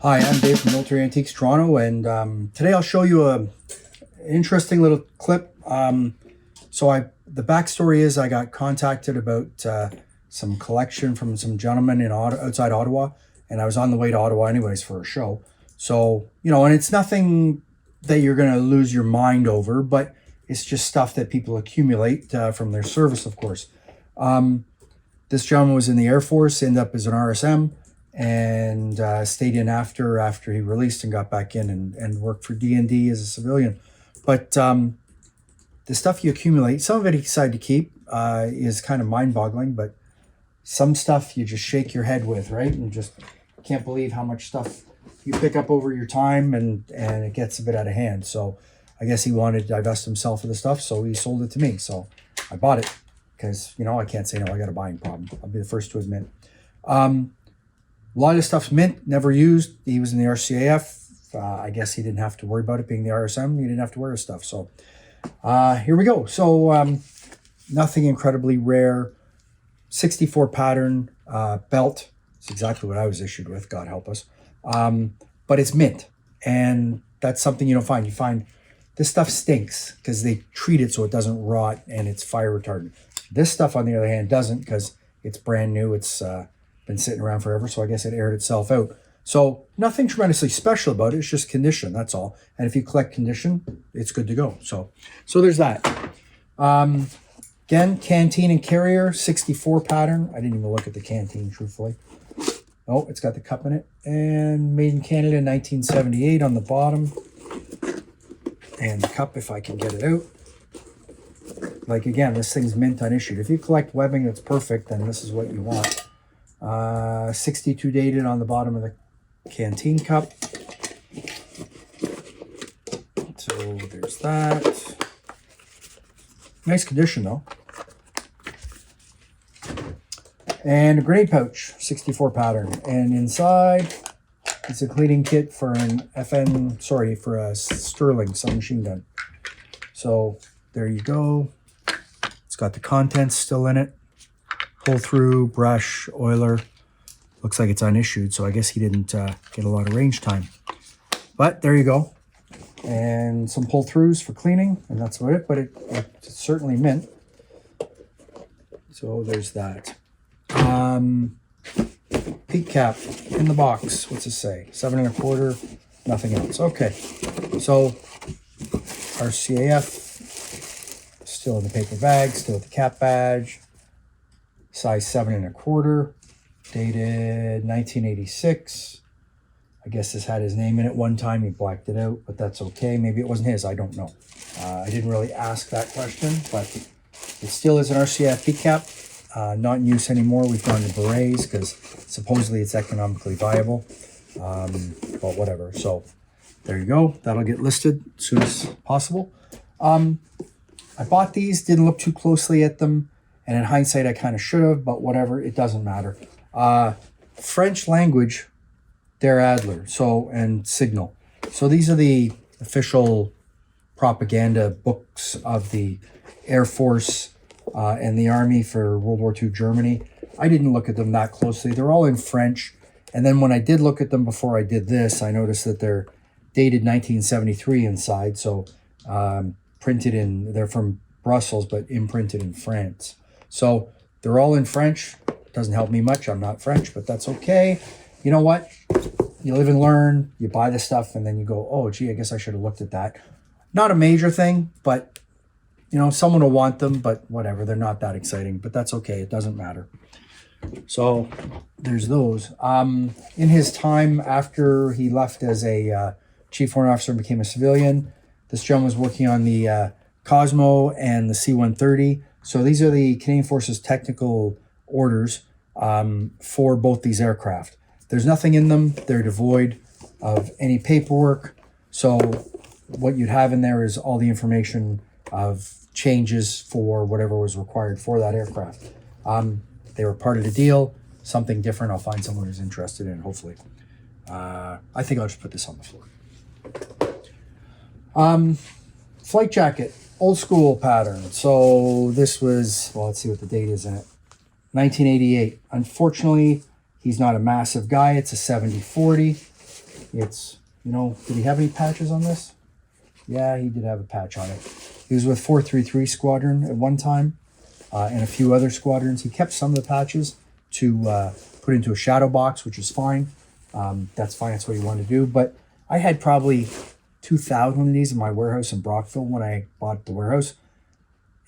Hi, I'm Dave from Military Antiques Toronto, and today I'll show you an interesting little clip. The backstory is I got contacted about some collection from some gentlemen in outside Ottawa, and I was on the way to Ottawa anyways for a show. So, and it's nothing that you're going to lose your mind over, but it's just stuff that people accumulate from their service, of course. This gentleman was in the Air Force, ended up as an RSM, and stayed in after he released and got back in and worked for D&D as a civilian. But the stuff you accumulate, some of it he decided to keep, is kind of mind-boggling, but some stuff you just shake your head with, right? And just can't believe how much stuff you pick up over your time, and it gets a bit out of hand. So I guess he wanted to divest himself of the stuff, so he sold it to me. So I bought it because, I can't say no, I got a buying problem. I'll be the first to admit. A lot of stuff's mint, never used. He was in the RCAF. I guess he didn't have to worry about it being the RSM. He didn't have to wear his stuff. So here we go. So nothing incredibly rare. 64 pattern belt. It's exactly what I was issued with, God help us. But it's mint. And that's something you don't find. You find this stuff stinks because they treat it so it doesn't rot and it's fire retardant. This stuff, on the other hand, doesn't because it's brand new. It's been sitting around forever, so I guess it aired itself out. So nothing tremendously special about it. It's just condition, that's all. And if you collect condition, it's good to go. So there's that. Again, Canteen and Carrier, 64 pattern. I didn't even look at the Canteen, truthfully. Oh, it's got the cup in it. And made in Canada in 1978 on the bottom. And the cup, if I can get it out. Like, again, this thing's mint unissued. If you collect webbing that's perfect, then this is what you want. 62 dated on the bottom of the Canteen cup. So there's that. Nice condition though. And a grenade pouch, 64 pattern. And inside, it's a cleaning kit for for a Sterling submachine gun. So there you go. It's got the contents still in it. Pull through, brush, oiler. Looks like it's unissued, so I guess he didn't get a lot of range time. But there you go. And some pull throughs for cleaning, and that's about it, but it's certainly mint. So there's that. Peak cap in the box. What's it say? 7 1/4, nothing else. Okay. So RCAF, still in the paper bag, still with the cap badge. Size 7 1/4, dated 1986. I guess this had his name in it one time. He blacked it out, but that's okay. Maybe it wasn't his. I don't know. I didn't really ask that question, but it still is an RCAF peak cap. Not in use anymore. We've gone to berets because supposedly it's economically viable. But whatever. So there you go. That'll get listed as soon as possible. I bought these, didn't look too closely at them. And in hindsight, I kind of should have, but whatever, it doesn't matter. French language, they're Adler, and Signal. So these are the official propaganda books of the Air Force and the Army for World War II Germany. I didn't look at them that closely. They're all in French. And then when I did look at them before I did this, I noticed that they're dated 1973 inside. So they're from Brussels, but imprinted in France. So they're all in French. Doesn't help me much. I'm not French, but that's okay. You know what? You live and learn. You buy the stuff, and then you go, oh, gee, I guess I should have looked at that. Not a major thing, but, someone will want them, but whatever. They're not that exciting, but that's okay. It doesn't matter. So there's those. In his time after he left as a chief warrant officer and became a civilian, this gentleman was working on the Cosmo and the C-130. So these are the Canadian Forces technical orders for both these aircraft. There's nothing in them. They're devoid of any paperwork. So what you'd have in there is all the information of changes for whatever was required for that aircraft. They were part of the deal. Something different. I'll find someone who's interested in it, hopefully. I think I'll just put this on the floor. Flight jacket. Old school pattern. So this was, well, let's see what the date is in it. 1988. Unfortunately, he's not a massive guy. It's a 70-40. It's, you know, did he have any patches on this? Yeah, he did have a patch on it. He was with 433 Squadron at one time, and a few other squadrons. He kept some of the patches to put into a shadow box, which is fine. That's fine, that's what he wanted to do. But I had probably 2,000 of these in my warehouse in Bagotville when I bought the warehouse,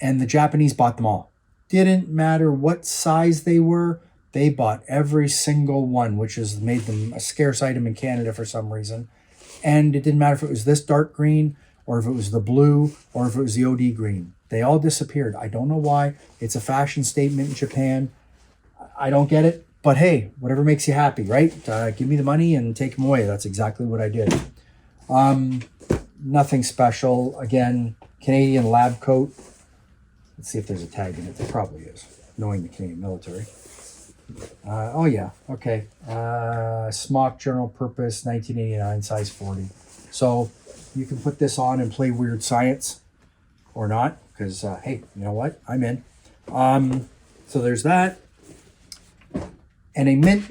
and the Japanese bought them all. Didn't matter what size they were, they bought every single one, which has made them a scarce item in Canada for some reason. And it didn't matter if it was this dark green, or if it was the blue, or if it was the OD green. They all disappeared. I don't know why. It's a fashion statement in Japan. I don't get it. But hey, whatever makes you happy, right? Give me the money and take them away. That's exactly what I did. Nothing special. Again, Canadian lab coat. Let's see if there's a tag in it. There probably is, knowing the Canadian military. Oh yeah, okay. Smock, general purpose, 1989, size 40. So you can put this on and play weird science, or not, because hey, you know what? I'm in. So there's that. And a mint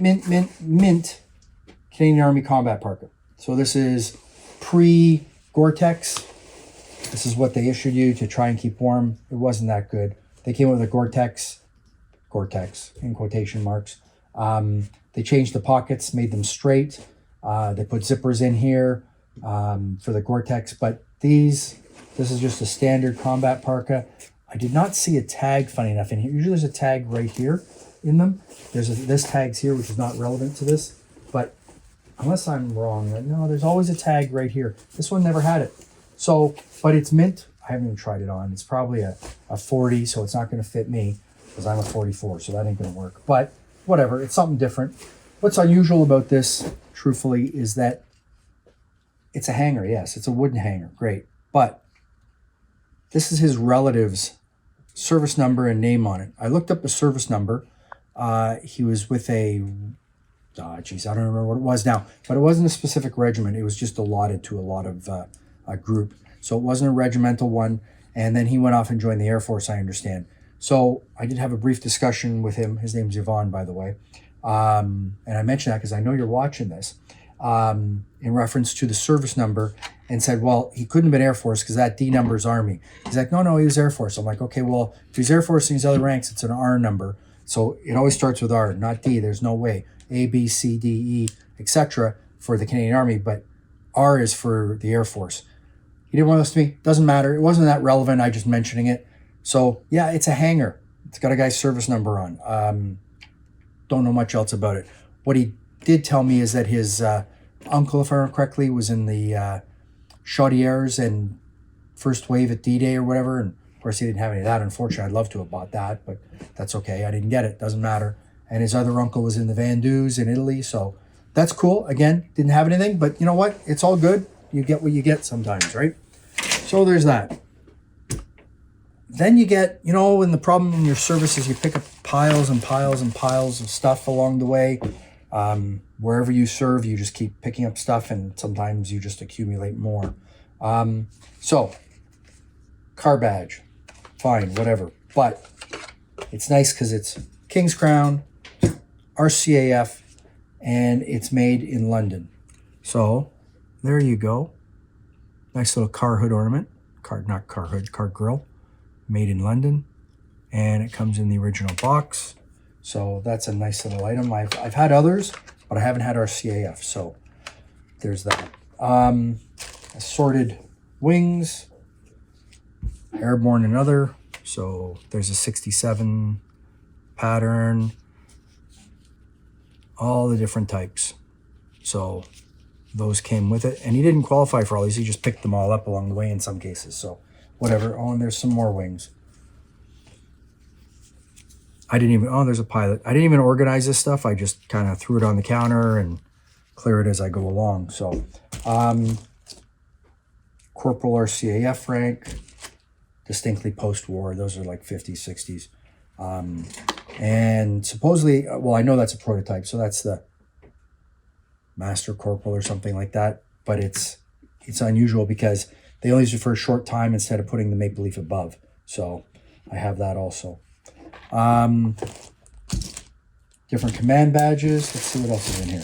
Canadian Army Combat Parka. So this is pre-Gore-Tex. This is what they issued you to try and keep warm. It wasn't that good. They came with a Gore-Tex in quotation marks. They changed the pockets, made them straight. They put zippers in here for the Gore-Tex, but this is just a standard combat parka. I did not see a tag, funny enough, in here. Usually there's a tag right here in them. This tag's here, which is not relevant to this, but unless I'm wrong, no, there's always a tag right here. This one never had it. So, but it's mint. I haven't even tried it on. It's probably a 40, so it's not going to fit me because I'm a 44, so that ain't going to work. But whatever, it's something different. What's unusual about this, truthfully, is that it's a hanger. Yes, it's a wooden hanger. Great. But this is his relative's service number and name on it. I looked up the service number. He was with a, geez, I don't remember what it was now, but it wasn't a specific regiment. It was just allotted to a lot of a group. So it wasn't a regimental one. And then he went off and joined the Air Force, I understand. So I did have a brief discussion with him. His name's Yvonne, by the way. And I mentioned that because I know you're watching this, in reference to the service number, and said, well, he couldn't have been Air Force because that D number is Army. He's like, no, he was Air Force. I'm like, okay, well, if he's Air Force in these other ranks, it's an R number. So it always starts with R, not D. There's no way. A, B, C, D, E, etc. for the Canadian Army, but R is for the Air Force. He didn't want this to me. Doesn't matter. It wasn't that relevant. I just mentioning it. So yeah, it's a hanger. It's got a guy's service number on. Don't know much else about it. What he did tell me is that his uncle, if I remember correctly, was in the Chaudières and first wave at D-Day or whatever. And of course, he didn't have any of that. Unfortunately, I'd love to have bought that, but that's okay. I didn't get it. Doesn't matter. And his other uncle was in the Vendeus in Italy. So that's cool. Again, didn't have anything, but you know what? It's all good. You get what you get sometimes, right? So there's that. Then you get, you know, and the problem in your service is you pick up piles and piles and piles of stuff along the way. Wherever you serve, you just keep picking up stuff, and sometimes you just accumulate more. So, car badge, fine, whatever. But it's nice because it's King's Crown, RCAF, and it's made in London. So, there you go. Nice little car hood ornament. Not car hood, car grill. Made in London. And it comes in the original box. So that's a nice little item. I've had others, but I haven't had RCAF. So there's that. Assorted wings. Airborne and other. So there's a 67 pattern. All the different types. So those came with it. And he didn't qualify for all these. He just picked them all up along the way in some cases. So whatever. Oh, and there's some more wings. There's a pilot. I didn't even organize this stuff. I just kind of threw it on the counter and clear it as I go along. So, corporal RCAF rank, distinctly post-war. Those are like 50s, 60s. And supposedly, well, I know that's a prototype. So that's the master corporal or something like that. But it's unusual because they only use it for a short time instead of putting the maple leaf above. So I have that also. Different command badges. Let's see what else is in here.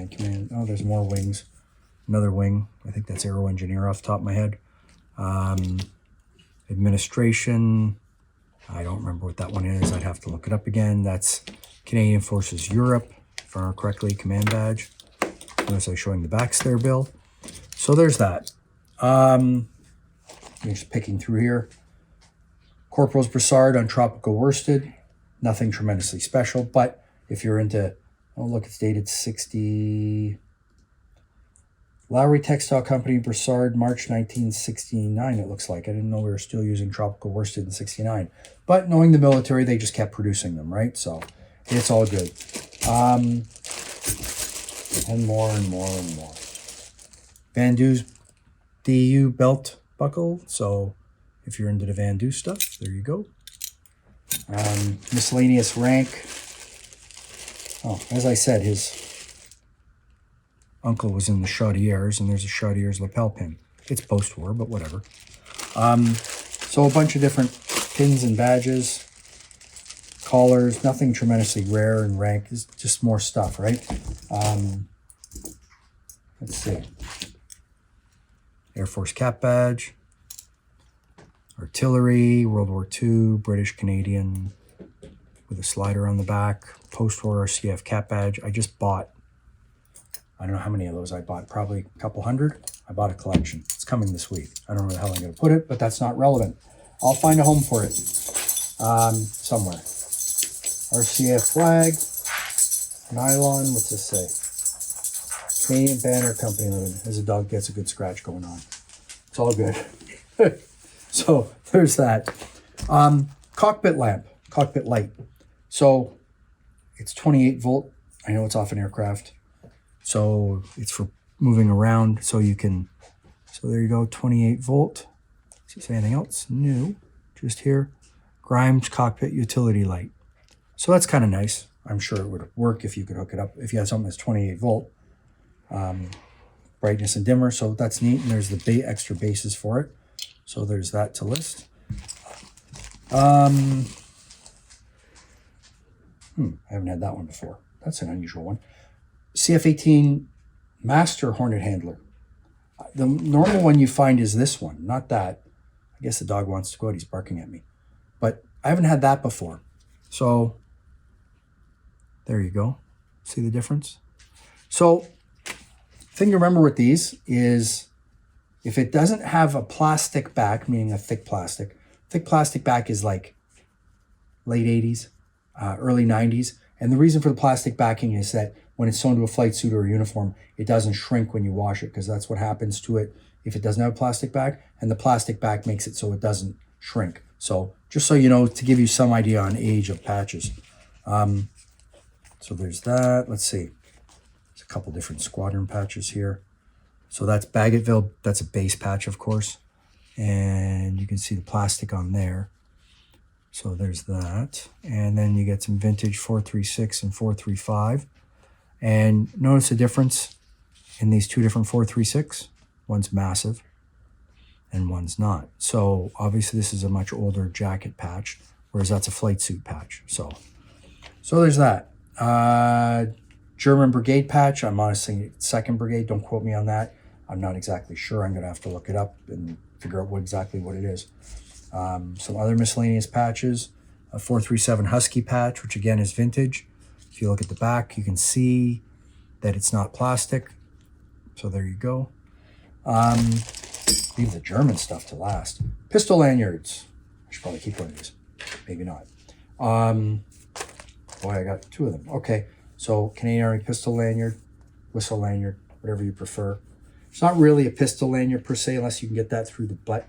command. Oh, there's more wings. Another wing. I think that's Aero Engineer off the top of my head. Administration. I don't remember what that one is. I'd have to look it up again. That's Canadian Forces Europe, if I remember correctly, command badge. Notice I was showing the backs there, Bill. So there's that. Just picking through here. Corporal's Brassard on Tropical Worsted. Nothing tremendously special, but if you're into, oh look, it's dated 60. Lowry Textile Company, Brassard, March 1969, it looks like. I didn't know we were still using tropical worsted in 69. But knowing the military, they just kept producing them, right? So it's all good. And more and more and more. Van Du's DU belt buckle. So if you're into the Van Du stuff, there you go. Miscellaneous rank. Oh, as I said, his uncle was in the Chaudières, and there's a Chaudières lapel pin. It's post-war, but whatever. So a bunch of different pins and badges, collars, nothing tremendously rare and rank. It's just more stuff, right? Let's see. Air Force cap badge, artillery, World War II, British, Canadian, with a slider on the back, post-war RCAF cap badge. I just bought, I don't know how many of those I bought, probably a couple hundred. I bought a collection. It's coming this week. I don't know where the hell I'm going to put it, but that's not relevant. I'll find a home for it somewhere. RCAF flag, nylon, what's this say? Canadian Banner Company Limited. As a dog gets a good scratch going on. It's all good. So there's that. Cockpit lamp, cockpit light. So it's 28 volt. I know it's off an aircraft. So it's for moving around, so you can, so there you go, 28 volt. Is there anything else new? Just here, Grimes cockpit utility light. So that's kind of nice. I'm sure it would work if you could hook it up. If you had something that's 28 volt, brightness and dimmer, so that's neat. And there's the extra bases for it. So there's that to list. I haven't had that one before. That's an unusual one. CF-18 Master Hornet Handler. The normal one you find is this one, not that. I guess the dog wants to go out. He's barking at me. But I haven't had that before. So there you go. See the difference? So the thing to remember with these is if it doesn't have a plastic back, meaning a thick plastic back is like late 80s, early 90s. And the reason for the plastic backing is that when it's sewn to a flight suit or a uniform, it doesn't shrink when you wash it, because that's what happens to it if it doesn't have a plastic back, and the plastic back makes it so it doesn't shrink. So just so you know, to give you some idea on age of patches. So there's that. Let's see. There's a couple different Squadron patches here. So that's Bagotville. That's a base patch, of course. And you can see the plastic on there. So there's that. And then you get some vintage 436 and 435. And notice the difference in these two different 436. One's massive and one's not. So obviously this is a much older jacket patch, whereas that's a flight suit patch. So there's that. German brigade patch. I'm honestly 2nd Brigade. Don't quote me on that. I'm not exactly sure. I'm going to have to look it up and figure out exactly what it is. Some other miscellaneous patches. A 437 Husky patch, which again is vintage. If you look at the back, you can see that it's not plastic. So there you go. Leave the German stuff to last. Pistol lanyards. I should probably keep one of these. Maybe not. Boy, I got 2 of them. Okay, so Canadian Army pistol lanyard, whistle lanyard, whatever you prefer. It's not really a pistol lanyard per se, unless you can get that through the butt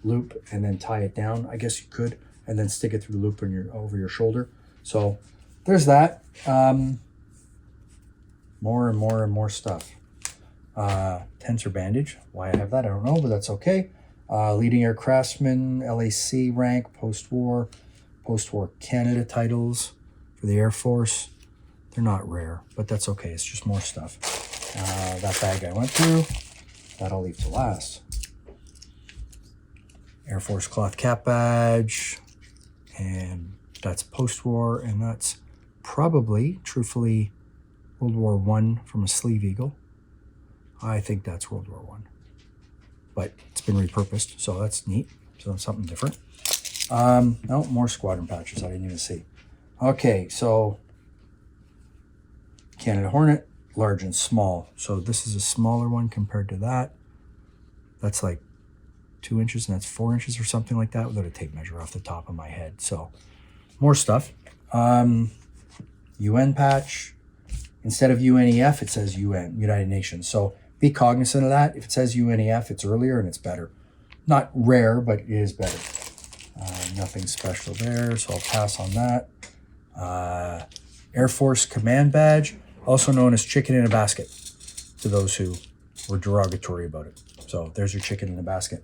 loop and then tie it down. I guess you could, and then stick it through the loop over your shoulder. So there's that. More and more and more stuff. Tensor bandage. Why I have that, I don't know, but that's okay. Leading air craftsman, LAC rank, post-war Canada titles for the Air Force. They're not rare, but that's okay. It's just more stuff. That bag I went through, that I'll leave to last. Air Force cloth cap badge, and that's post-war, and that's probably, truthfully, World War I from a sleeve eagle. I think that's World War I. But it's been repurposed, so that's neat. So something different. No, more Squadron patches I didn't even see. Okay, so Canada Hornet, large and small. So this is a smaller one compared to that. That's like 2 inches, and that's 4 inches or something like that without a tape measure off the top of my head. So more stuff. UN patch. Instead of UNEF, it says UN, United Nations. So be cognizant of that. If it says UNEF, it's earlier and it's better. Not rare, but it is better. Nothing special there, so I'll pass on that. Air Force Command Badge, also known as chicken in a basket, to those who were derogatory about it. So there's your chicken in a basket.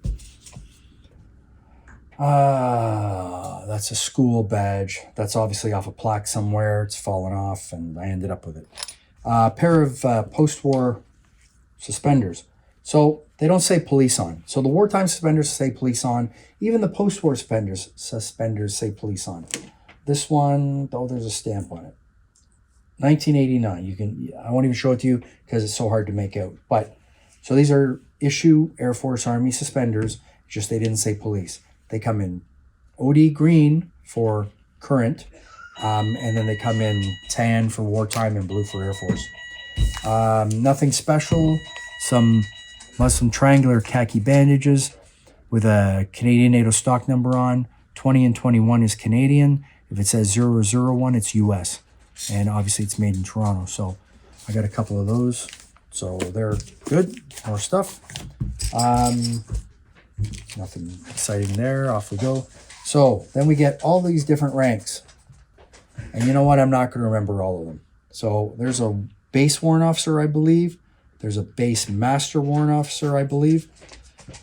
That's a school badge. That's obviously off a plaque somewhere. It's fallen off, and I ended up with it. A pair of post-war suspenders. So they don't say police on. So the wartime suspenders say police on. Even the post-war suspenders say police on. This one, oh, there's a stamp on it. 1989. I won't even show it to you because it's so hard to make out. But so these are issue Air Force Army suspenders. Just they didn't say police. They come in OD green for current, and then they come in tan for wartime and blue for Air Force. Nothing special. Some triangular khaki bandages with a Canadian NATO stock number on. 20 and 21 is Canadian. If it says 001, it's US. And obviously it's made in Toronto. So I got a couple of those. So they're good. More stuff. Nothing exciting there. Off we go. So then we get all these different ranks. And you know what? I'm not going to remember all of them. So there's a base warrant officer, I believe. There's a base master warrant officer, I believe.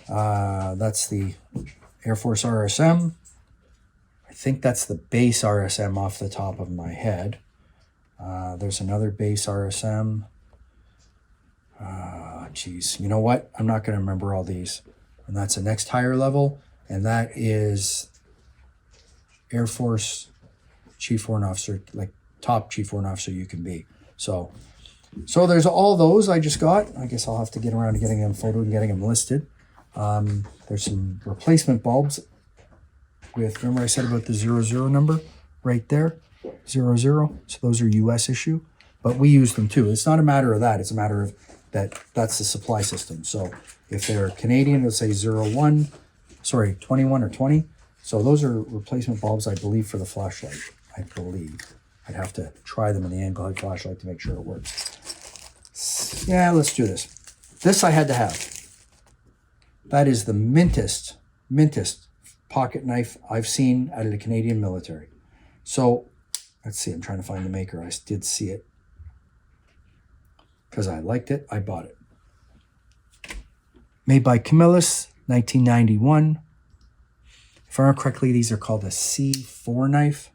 That's the Air Force RSM. I think that's the base RSM off the top of my head. There's another base RSM. Geez, you know what? I'm not going to remember all these. And that's the next higher level. And that is Air Force Chief Warrant Officer, like top Chief Warrant Officer you can be. So there's all those I just got. I guess I'll have to get around to getting them photoed and getting them listed. There's some replacement bulbs with, remember I said about the 00 number right there, 00. So those are US issue, but we use them too. It's not a matter of that. It's a matter of that's the supply system. So if they're Canadian, it'll say 21 or 20. So those are replacement bulbs, I believe, for the flashlight. I believe. I'd have to try them in the angle light flashlight to make sure it works. Yeah, let's do this. This I had to have. That is the mintest pocket knife I've seen out of the Canadian military. So let's see, I'm trying to find the maker. I did see it. Because I liked it, I bought it. Made by Camillus, 1991. If I remember correctly, these are called a C4 knife.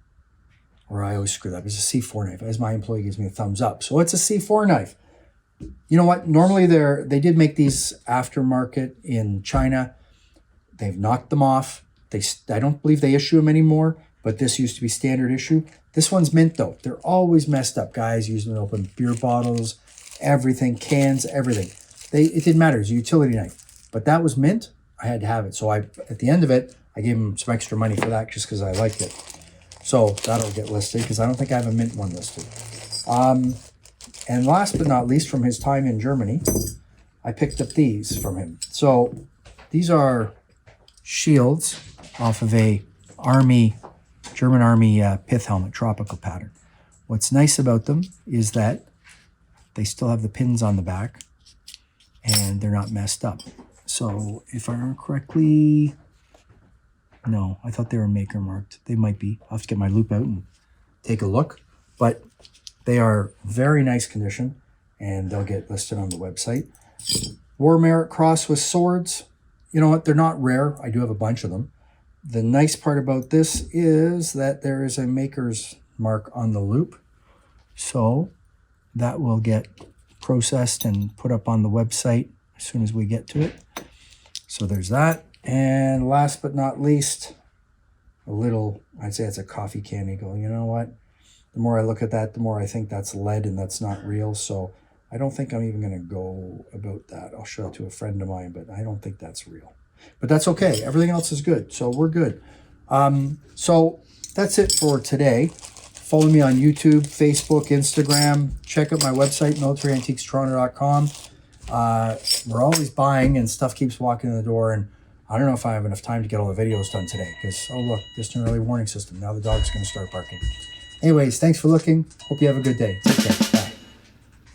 Or I always screw that up. It's a C4 knife. As my employee gives me a thumbs up. So it's a C4 knife. You know what? Normally they did make these aftermarket in China. They've knocked them off. I don't believe they issue them anymore, but this used to be standard issue. This one's mint though. They're always messed up. Guys using to open beer bottles, everything, cans, everything. It didn't matter. It's a utility knife. But that was mint. I had to have it. So at the end of it, I gave him some extra money for that just because I liked it. So that'll get listed because I don't think I have a mint one listed. And last but not least, from his time in Germany, I picked up these from him. So these are shields off of a German Army Pith helmet, tropical pattern. What's nice about them is that they still have the pins on the back and they're not messed up. So if I remember correctly, no, I thought they were maker marked. They might be. I'll have to get my loop out and take a look. But they are very nice condition and they'll get listed on the website. War Merit Cross with swords. You know what? They're not rare. I do have a bunch of them. The nice part about this is that there is a maker's mark on the loop. So that will get processed and put up on the website as soon as we get to it. So there's that. And last but not least, I'd say it's a coffee can eagle. You know what? the more I look at that, the more I think that's lead and that's not real. So I don't think I'm even going to go about that. I'll show it to a friend of mine, but I don't think that's real. But that's okay. Everything else is good. So we're good. So that's it for today. Follow me on YouTube, Facebook, Instagram. Check out my website, militaryAntiquestoronto.com. We're always buying and stuff keeps walking in the door, and I don't know if I have enough time to get all the videos done today because, oh look, just an early warning system. Now the dog's going to start barking. Anyways, thanks for looking. Hope you have a good day. Take care. Bye.